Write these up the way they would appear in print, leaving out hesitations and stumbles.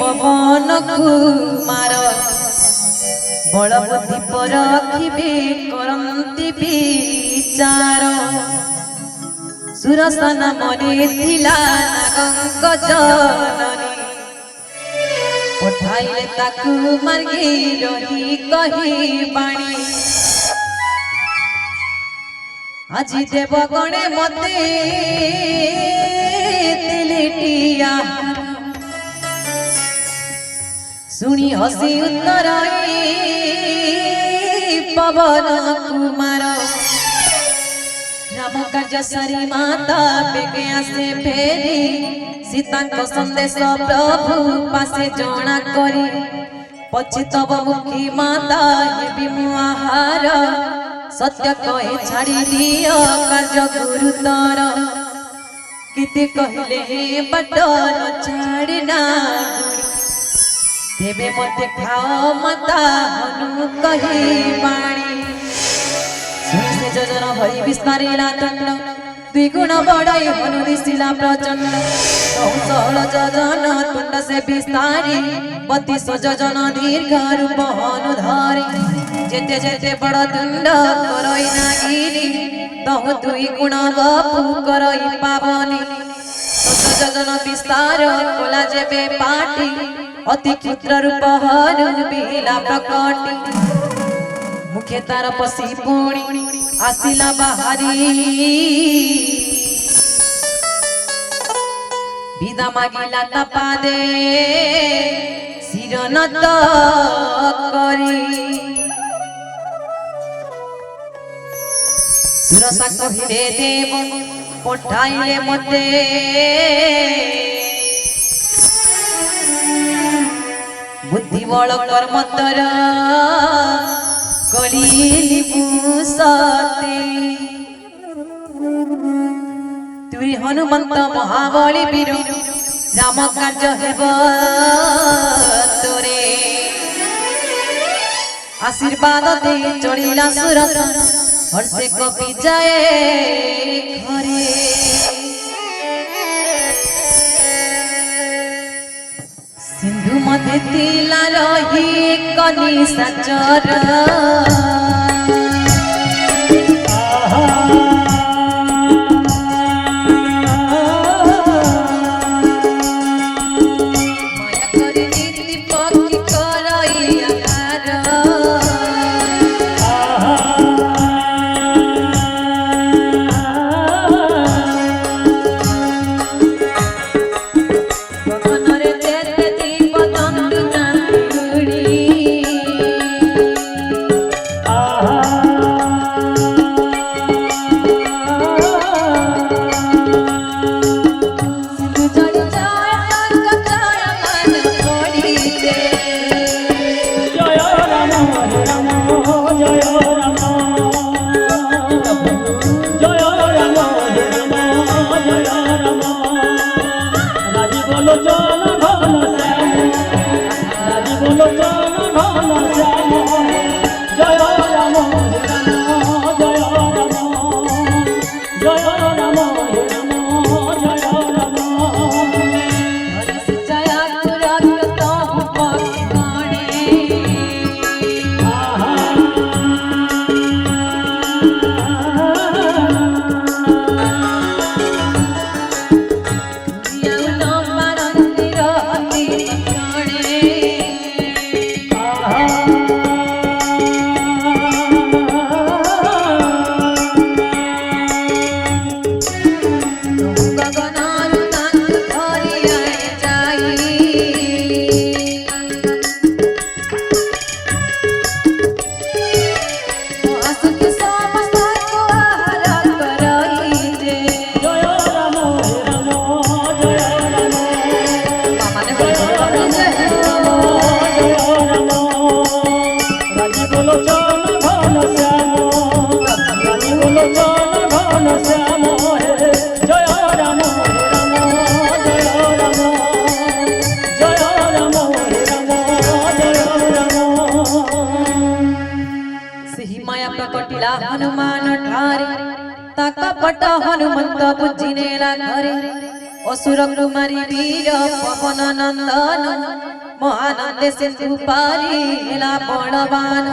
पवन कुमार बल बुद्धि पर रखिबे करंती विचार सुरसन मने थिला नागंग जननी पठाइले ताकू मार्गे रही कही बाणी আজি देव गणे मते तिलिटिया सुनी हसी उत्तर पवन कुमार राम कार्य सारी माता बेगे आसे फेरी सीता को संदेश प्रभु पासे जना करी पछे तब मुखी माता ये भी मुहार सत्य कहे छाड़ी दियो कार्य गुरुतर किते कहले बट न छाड़ना देवे मते खाओ माता हनु कही बाणी सुनी से जोजन भरी विस्तारिला दंड द्विगुण बड़ाई हनु दिसिला प्रचंड सहल जोजन तुंड से विस्तारी 32 जोजन दीर्घ रूप हनु धारी जेते जेते बड़ तुंड करई नागिरी तहु दुई गुण गपु करई पावनी 10 जोजन विस्तार कोला जेबे पाटी अति क्षुद्र रूप हनु बिला प्रकटी मुखे तार पसी पुणी आसिला बाहरी विदा मागिला तपादे सिरनत करी सुरसा कहिले देव पठाइले मते बुद्धि बल कर्म तर कलिली पुसते तुरी हनुमंत महाबली वीर राम कार्य हेब तोरे आशीर्वाद दे चढ़िला सुरत हर्षे कपि जाए घरे सिंधु मध्य तिला रही कनी सचर माया करे नीति पक्की करई आहार गगनरे तेते दीप तंतु नांदुड़ी सिंधु चढ़ी जाए तंग जाय मन पड़ी दे जय राम राम जय राम जय राम राम जय राम राजी बोलो चल घन श्याम राजी बोलो चल घन श्याम जय राम जय राम जय राम जय राम हरि से जया तुरत तहु पक्षी यौन पारंति रहती क्षणे गगनारु तांतु धरियाए जाई आसुकी समस्त को आहार करई दे जय राम जय राम माने बोल जय राजी बोलो चल घन श्याम राजी बोलो चल घन श्याम जय राम जय राम जय राम जय राम सिहि माया प्रकटिला हनुमान ठारे ताका पट हनुमंत बुझिनेला घरे असुर कुमारी वीर पवन नंदन महानंदे सिंधु पारी हेला बलवान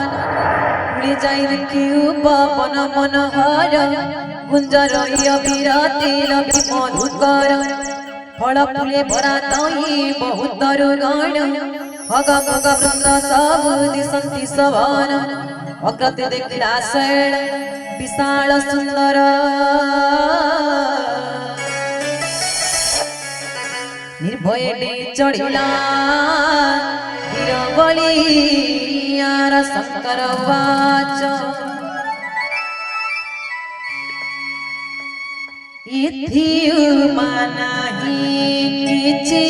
उड़ी जाई देखी पवन मनोहर गुंजर विरती रवि मधुकर फल फुले भरा तई बहुत गण भग भग वृंद सब दिशंति सवन अग्रते देखिला शैल विशाल सुंदर निर्भय चढ़िला वीर बलियार शंकर वाच मानाही किछि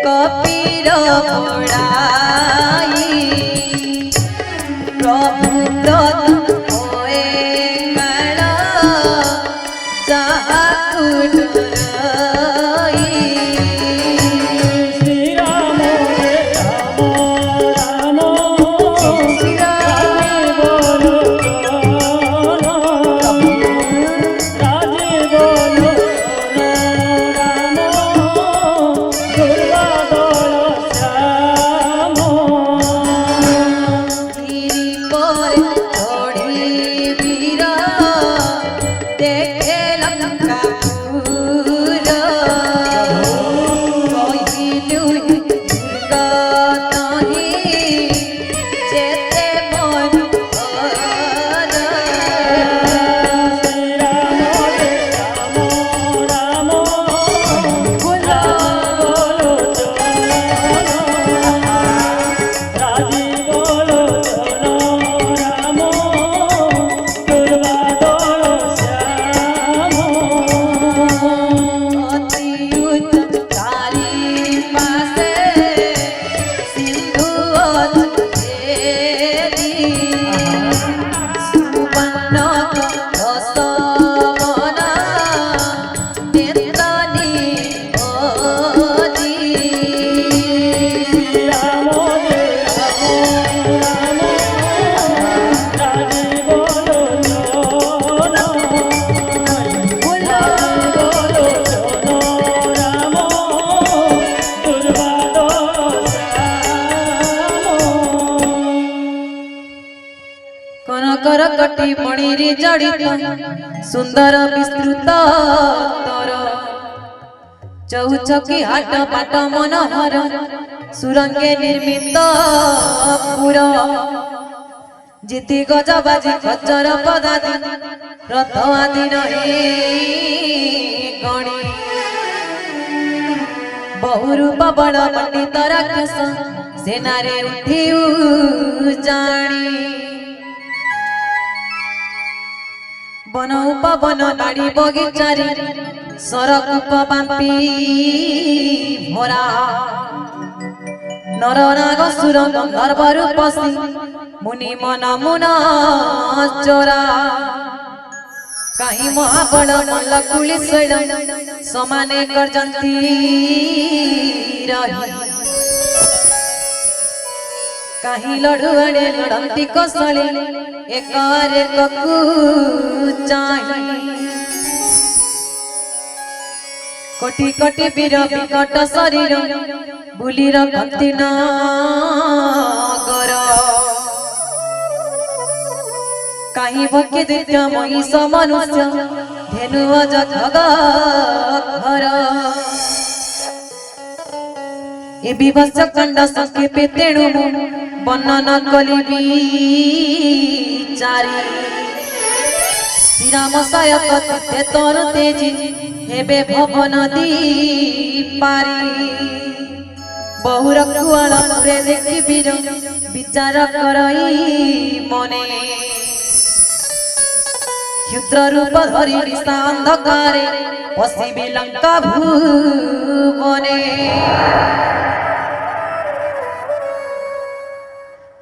कपीर पड़ाई प्रभु व्रत होए काल जहा कुटराई श्री राम राम श्री राम बोलो राजे बोलो राम दुर्गा बोलो श्याम गिरी पर चढ़ी वीर देखे लंकापुर कहिलु दुर्गा तही जेते मन श्री राम राम भोला बोलो राजी बोलो राम दुर्गा बोलो श्याम श्री राम राम राजी बोलो बोलो राम दुर्गा बोलो श्याम कनकर कटी मणिरी जड़ित सुंदर विस्तृत तर चौचकी हाट पाट मनोहर सुरंगे निर्मित पुर जिति गजबाजी खच्चर पदादि रथ आदि नहीं गणी बहुरूप बड़ पंडित राक्षस सेनारे उठी जाणी बन उपवन बाड़ी बगीचारी सरकूप बांपी भरा नर नाग सुर गंधर्व रूपसी मुनि मन मुन चोरा कहीं महाबल मल्ल कुली शैल समाने गर्जंती रही कहीं लड़ुआड़े लड़ंती कौशली एकार एककू चाही कोटि कोटि वीर विकट शरीर बुली रखती नगर कहीं भक्ति दिव्य महिष मनुष्य धेनु जग घर ए विभत्स कंड संक्षेपे तेणु वर्णन कलिबी चारी श्रीराम सायक ते तनु तेजी हेबे भवन दीपारी बहुर कुआल पुरे देखी वीर विचार करई मने क्षुद्र रूप धरी निशा अंधकारे पशिबी लंका भुवने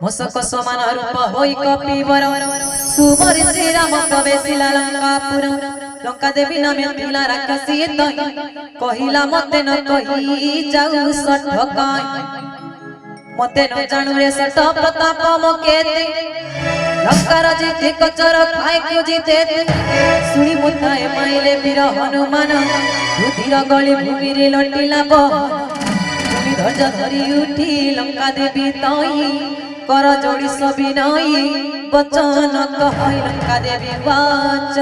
मशक समान रूप होई कपिवर सुमरि श्रीराम प्रवेशिला लंकापुर लंका देवी नामे थिला राक्षसी तई कहिला मते न कहि जाऊ सठकाई मते न जानू रे सठ प्रताप मकेते लंकार जीते कचर खाए क्यों जीते सुनी मुताए माइले वीर हनुमान रुधिर गली भूमि रे लटिला पुनी धैर्य धरी उठी लंका देवी तई कर जोड़ी सभी नई बचन कह लंका देवी वाच